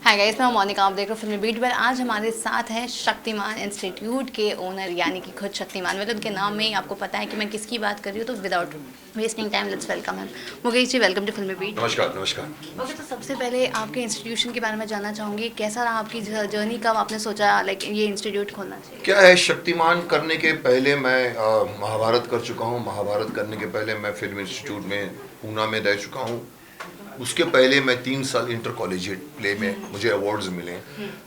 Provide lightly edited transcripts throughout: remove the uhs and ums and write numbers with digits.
Hi guys, मैं मोनिका, आप देख रहे हो फिल्मी बीट पर। आज हमारे साथ हैं शक्तिमान इंस्टीट्यूट के ओनर यानी कि खुद शक्तिमान। मतलब उनके नाम में ही आपको पता है कि मैं किसकी बात कर रही हूँ, तो without wasting time let's welcome him. Mukesh ji, welcome to Filmibeat. नमस्कार नमस्कार। ओके, तो सबसे पहले आपके इंस्टीट्यूशन के बारे में जानना चाहूँगी। कैसा रहा आपकी जर्नी, कब आपने सोचा लाइक ये इंस्टीट्यूट खोलना चाहिए? क्या है, शक्तिमान करने के पहले मैं महाभारत कर चुका हूँ। महाभारत करने के पहले मैं फिल्म इंस्टीट्यूट में पूना में रह चुका हूँ। उसके पहले मैं 3 साल इंटर कॉलेजिएट प्ले में मुझे अवार्ड्स मिले।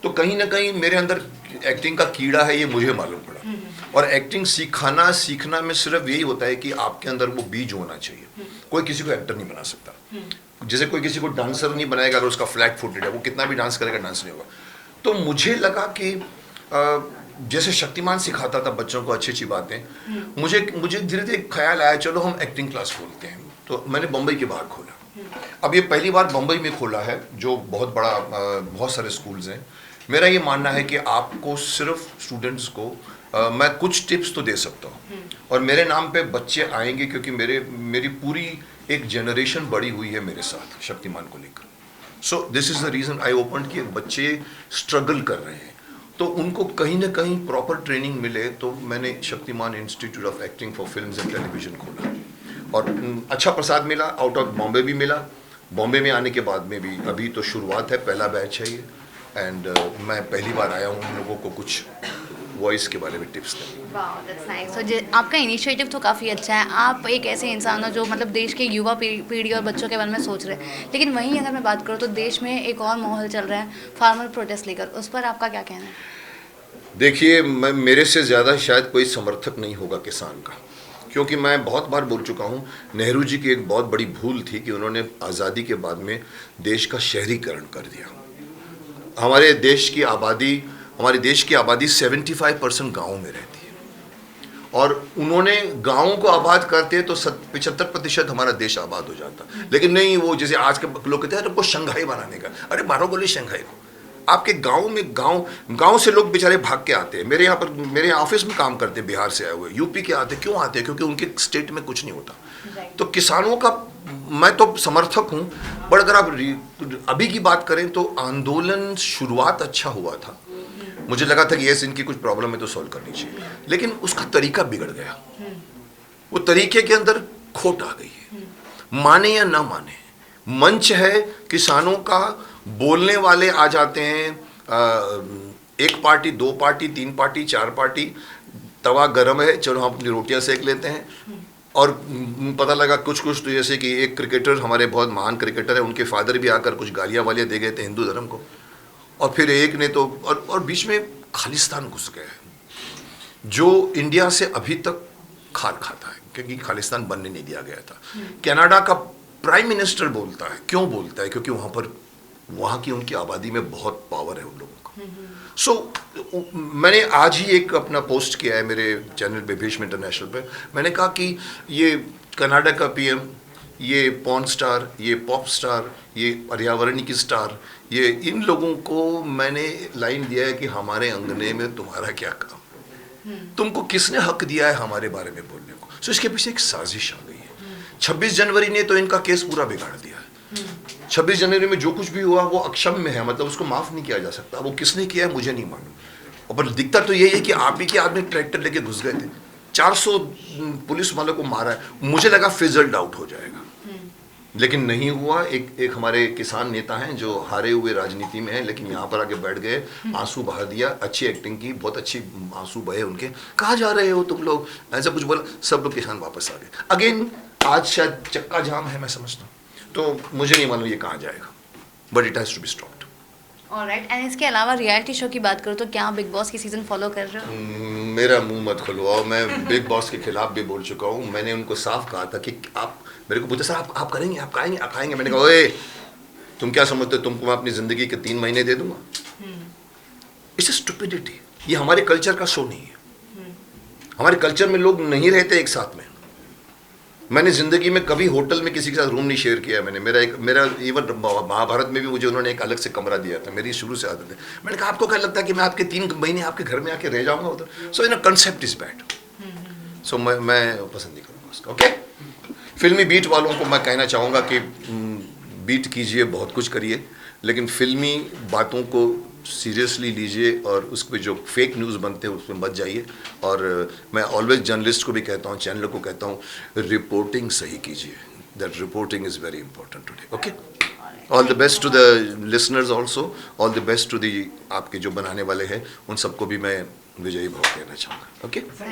तो कहीं ना कहीं मेरे अंदर एक्टिंग का कीड़ा है, ये मुझे मालूम पड़ा। और एक्टिंग सीखना में सिर्फ यही होता है कि आपके अंदर वो बीज होना चाहिए। कोई किसी को एक्टर नहीं बना सकता। जैसे कोई किसी को डांसर नहीं बनाएगा अगर उसका फ्लैट फुटेड है, वो कितना भी डांस करेगा डांस नहीं होगा। तो मुझे लगा कि जैसे शक्तिमान सिखाता था बच्चों को अच्छी अच्छी बातें, मुझे धीरे धीरे ख्याल आया चलो हम एक्टिंग क्लास खोलते हैं। तो मैंने बम्बई के बाहर खोला। अब ये पहली बार बम्बई में खोला है, जो बहुत बड़ा बहुत सारे स्कूल्स हैं। मेरा ये मानना है कि आपको सिर्फ स्टूडेंट्स को मैं कुछ टिप्स तो दे सकता हूँ, और मेरे नाम पे बच्चे आएंगे क्योंकि मेरी पूरी एक जनरेशन बड़ी हुई है मेरे साथ शक्तिमान को लेकर। So this is the reason I open कि बच्चे स्ट्रगल कर रहे हैं, तो उनको कहीं ना कहीं प्रॉपर ट्रेनिंग मिले। तो मैंने Shaktimaan institute of acting for films and television खोला, और अच्छा प्रसाद मिला। आउट ऑफ बॉम्बे भी मिला। बॉम्बे में आने के बाद में भी अभी तो शुरुआत है, पहला बैच है ये। एंड मैं पहली बार आया हूँ उन लोगों को कुछ वॉइस के बारे में टिप्स देने। वाह, दैट्स नाइस। तो आपका इनिशिएटिव तो काफ़ी अच्छा है। आप एक ऐसे इंसान हो जो मतलब देश के युवा पीढ़ी और बच्चों के बारे में सोच रहे हैं। लेकिन वहीं अगर मैं बात करूँ तो देश में एक और माहौल चल रहा है फार्मर प्रोटेस्ट लेकर, उस पर आपका क्या कहना है? देखिए, मेरे से ज़्यादा शायद कोई समर्थक नहीं होगा किसान का, क्योंकि मैं बहुत बार बोल चुका हूँ। नेहरू जी की एक बहुत बड़ी भूल थी कि उन्होंने आज़ादी के बाद में देश का शहरीकरण कर दिया। हमारे देश की आबादी 75% गाँव में रहती है, और उन्होंने गाँव को आबाद करते तो 75% हमारा देश आबाद हो जाता। लेकिन नहीं, वो जैसे आज के लोग कहते हैं हमको शंघाई बनाने का। अरे मारो गोली शंघाई को। आपके गांव से लोग बेचारे भाग के आते हैं। मेरे ऑफिस में काम करते हैं बिहार से आए हुए, यूपी के आते। क्यों आते हैं? क्योंकि उनके स्टेट में कुछ नहीं होता। तो किसानों का मैं तो समर्थक हूँ। बट अगर आप अभी की बात करें तो आंदोलन शुरुआत अच्छा हुआ था। मुझे लगा था कि यस, इनकी कुछ प्रॉब्लम है तो सॉल्व करनी चाहिए, लेकिन उसका तरीका बिगड़ गया। वो तरीके के अंदर खोट आ गई है। माने या ना माने, मंच है किसानों का, बोलने वाले आ जाते हैं। 1 पार्टी, 2 पार्टी, 3 पार्टी, 4 पार्टी। तवा गर्म है, चलो हम अपनी रोटियां सेक लेते हैं। और पता लगा कुछ तो जैसे कि एक क्रिकेटर, हमारे बहुत महान क्रिकेटर है, उनके फादर भी आकर कुछ गालियां वालियां दे गए थे हिंदू धर्म को। और फिर एक ने तो और बीच में खालिस्तान घुस गया है, जो इंडिया से अभी तक खाल खाता है, क्योंकि खालिस्तान बनने नहीं दिया गया था। कनाडा का प्राइम मिनिस्टर बोलता है। क्यों बोलता है? क्योंकि वहाँ की उनकी आबादी में बहुत पावर है उन लोगों को। सो मैंने आज ही एक अपना पोस्ट किया है मेरे चैनल पे, भीष्म इंटरनेशनल पे। मैंने कहा कि ये कनाडा का पीएम, ये पॉर्न स्टार, ये पॉप स्टार, ये पर्यावरण की स्टार, ये इन लोगों को मैंने लाइन दिया है कि हमारे अंगने में तुम्हारा क्या काम? तुमको किसने हक दिया है हमारे बारे में बोलने को? सो इसके पीछे एक साजिश आ गई है। 26 जनवरी ने तो इनका केस पूरा बिगाड़ दिया है। 26 जनवरी में जो कुछ भी हुआ वो अक्षम्य है, मतलब उसको माफ नहीं किया जा सकता। वो किसने किया है मुझे नहीं मालूम। और दिक्कत तो यही है कि आप ही के आदमी ट्रैक्टर लेके घुस गए थे, 400 पुलिस वालों को मारा है। मुझे लगा फिजल्ड आउट हो जाएगा, लेकिन नहीं हुआ। एक हमारे किसान नेता हैं जो हारे हुए राजनीति में हैं, लेकिन यहाँ पर आके बैठ गए, आंसू बहा दिया। अच्छी एक्टिंग की, बहुत अच्छी आंसू बहे उनके। कहाँ जा रहे हो तुम लोग, ऐसा कुछ बोला, सब लोग किसान वापस आ गए। अगेन आज शायद चक्का जाम है, मैं समझता हूँ। तो मुझे नहीं मालूम ये कहाँ जाएगा, but it has to be stopped. Alright. And इसके अलावा रियलिटी शो की बात करूँ तो क्या आप बिग बॉस की सीज़न फॉलो कर रहे हो? मेरा मुंह मत खुलवाओ। मैं बिग बॉस के खिलाफ भी बोल चुका हूँ। मैंने उनको साफ कहा था कि आप मेरे को पूछते सर आप करेंगे, आप खाएंगे। मैंने कहा ओए, तुम क्या समझते हो तुमको मैं अपनी ज़िंदगी के 3 महीने दे दूंगा? It's stupidity. ये हमारे कल्चर का शो नहीं है। हमारे कल्चर में लोग नहीं रहते एक साथ में। मैंने ज़िंदगी में कभी होटल में किसी के साथ रूम नहीं शेयर किया। मेरा इवन महाभारत में भी मुझे उन्होंने एक अलग से कमरा दिया था। मेरी शुरू से आदत है। मैंने कहा आपको क्या लगता है कि मैं आपके 3 महीने आपके घर में आके रह जाऊंगा उधर? सो इन कंसेप्ट इज बैड। सो मैं पसंद नहीं करूँगा उसका। ओके, फिल्मी बीट वालों को मैं कहना चाहूँगा कि बीट कीजिए, बहुत कुछ करिए, लेकिन फिल्मी बातों को सीरियसली लीजिए और उस पर जो फेक न्यूज़ बनते हैं उसमें मत जाइए। और मैं ऑलवेज जर्नलिस्ट को भी कहता हूँ, चैनल को कहता हूँ, रिपोर्टिंग सही कीजिए। That reporting is very important today. Okay, all the best to the listeners also, all the best to the आपके जो बनाने वाले हैं उन सबको भी मैं विजयी भाव कहना चाहूँगा। ओके।